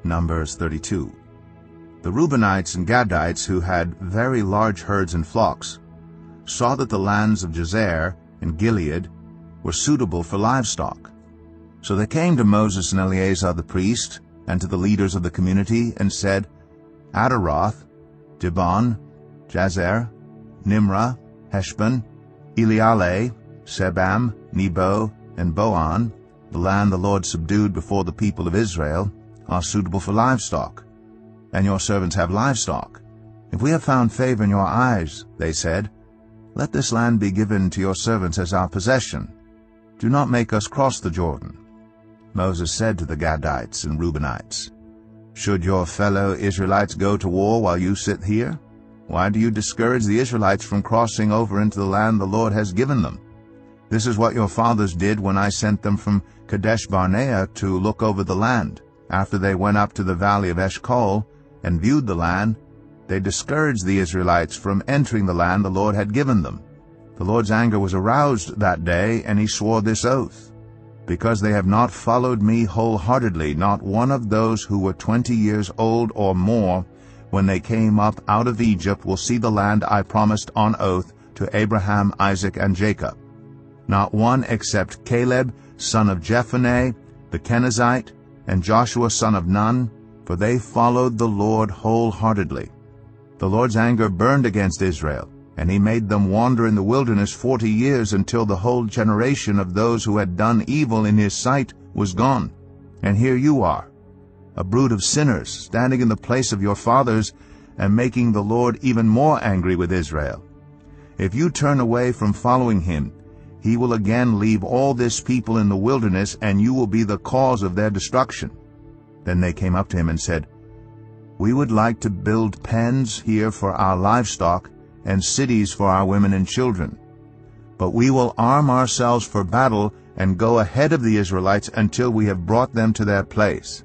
Numbers 32. The Reubenites and Gadites, who had very large herds and flocks, saw that the lands of Jazer and Gilead were suitable for livestock. So they came to Moses and Eleazar the priest, and to the leaders of the community, and said, Adaroth, Dibon, Jazer, Nimrah, Heshbon, Elealeh, Sebam, Nebo, and Boan, the land the Lord subdued before the people of Israel, are suitable for livestock, and your servants have livestock. If we have found favor in your eyes, they said, let this land be given to your servants as our possession. Do not make us cross the Jordan. Moses said to the Gadites and Reubenites, should your fellow Israelites go to war while you sit here? Why do you discourage the Israelites from crossing over into the land the Lord has given them? This is what your fathers did when I sent them from Kadesh Barnea to look over the land. After they went up to the valley of Eshcol and viewed the land, they discouraged the Israelites from entering the land the Lord had given them. The Lord's anger was aroused that day, and he swore this oath, because they have not followed me wholeheartedly, not one of those who were 20 years old or more when they came up out of Egypt will see the land I promised on oath to Abraham, Isaac, and Jacob. Not one except Caleb, son of Jephunneh, the Kenizzite, and Joshua, son of Nun, for they followed the Lord wholeheartedly. The Lord's anger burned against Israel, and he made them wander in the wilderness 40 years until the whole generation of those who had done evil in his sight was gone. And here you are, a brood of sinners, standing in the place of your fathers and making the Lord even more angry with Israel. If you turn away from following him, he will again leave all this people in the wilderness, and you will be the cause of their destruction. Then they came up to him and said, we would like to build pens here for our livestock and cities for our women and children. But we will arm ourselves for battle and go ahead of the Israelites until we have brought them to their place.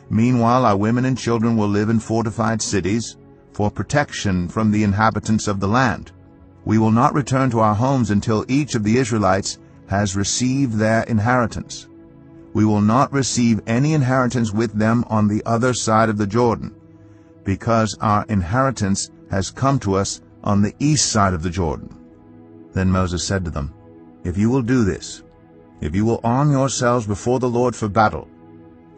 Meanwhile our women and children will live in fortified cities for protection from the inhabitants of the land. We will not return to our homes until each of the Israelites has received their inheritance. We will not receive any inheritance with them on the other side of the Jordan, because our inheritance has come to us on the east side of the Jordan. Then Moses said to them, if you will do this, if you will arm yourselves before the Lord for battle,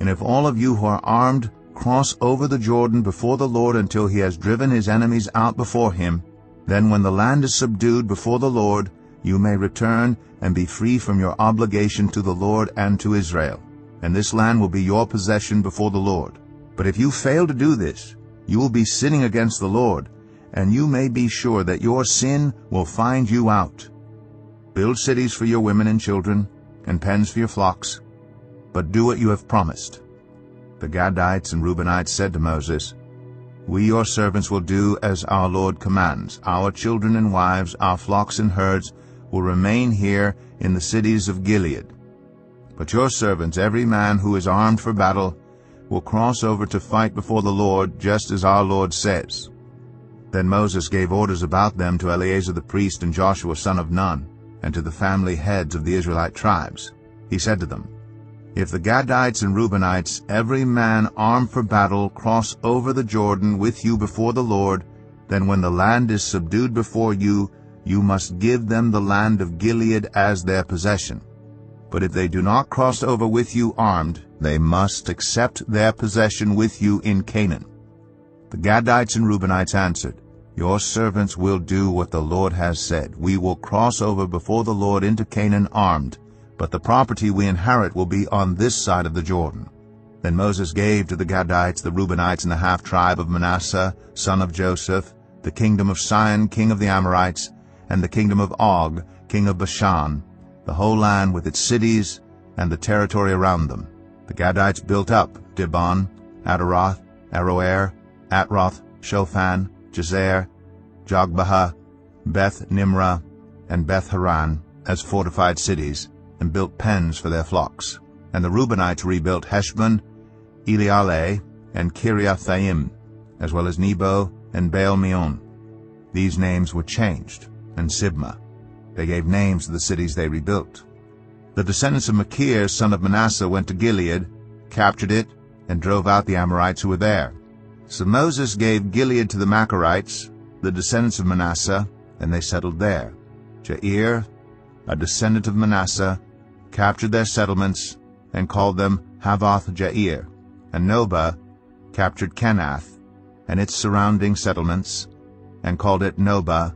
and if all of you who are armed cross over the Jordan before the Lord until he has driven his enemies out before him, then when the land is subdued before the Lord, you may return and be free from your obligation to the Lord and to Israel, and this land will be your possession before the Lord. But if you fail to do this, you will be sinning against the Lord, and you may be sure that your sin will find you out. Build cities for your women and children, and pens for your flocks, but do what you have promised. The Gadites and Reubenites said to Moses, we your servants will do as our Lord commands. Our children and wives, our flocks and herds, will remain here in the cities of Gilead. But your servants, every man who is armed for battle, will cross over to fight before the Lord, just as our Lord says. Then Moses gave orders about them to Eleazar the priest and Joshua son of Nun, and to the family heads of the Israelite tribes. He said to them, if the Gadites and Reubenites, every man armed for battle, cross over the Jordan with you before the Lord, then when the land is subdued before you, you must give them the land of Gilead as their possession. But if they do not cross over with you armed, they must accept their possession with you in Canaan. The Gadites and Reubenites answered, your servants will do what the Lord has said. We will cross over before the Lord into Canaan armed, but the property we inherit will be on this side of the Jordan. Then Moses gave to the Gadites, the Reubenites, and the half-tribe of Manasseh, son of Joseph, the kingdom of Sihon, king of the Amorites, and the kingdom of Og, king of Bashan, the whole land with its cities and the territory around them. The Gadites built up Dibon, Adaroth, Aroer, Atroth, Shophan, Jazer, Jogbehah, Beth Nimrah, and Beth Haran as fortified cities, and built pens for their flocks. And the Reubenites rebuilt Heshbon, Elealeh, and Kiriathaim, as well as Nebo and Baal-meon. These names were changed, and Sibmah. They gave names to the cities they rebuilt. The descendants of Machir, son of Manasseh, went to Gilead, captured it, and drove out the Amorites who were there. So Moses gave Gilead to the Macharites, the descendants of Manasseh, and they settled there. Jair, a descendant of Manasseh, captured their settlements and called them Havoth-Jair, and Nobah captured Kenath and its surrounding settlements and called it Nobah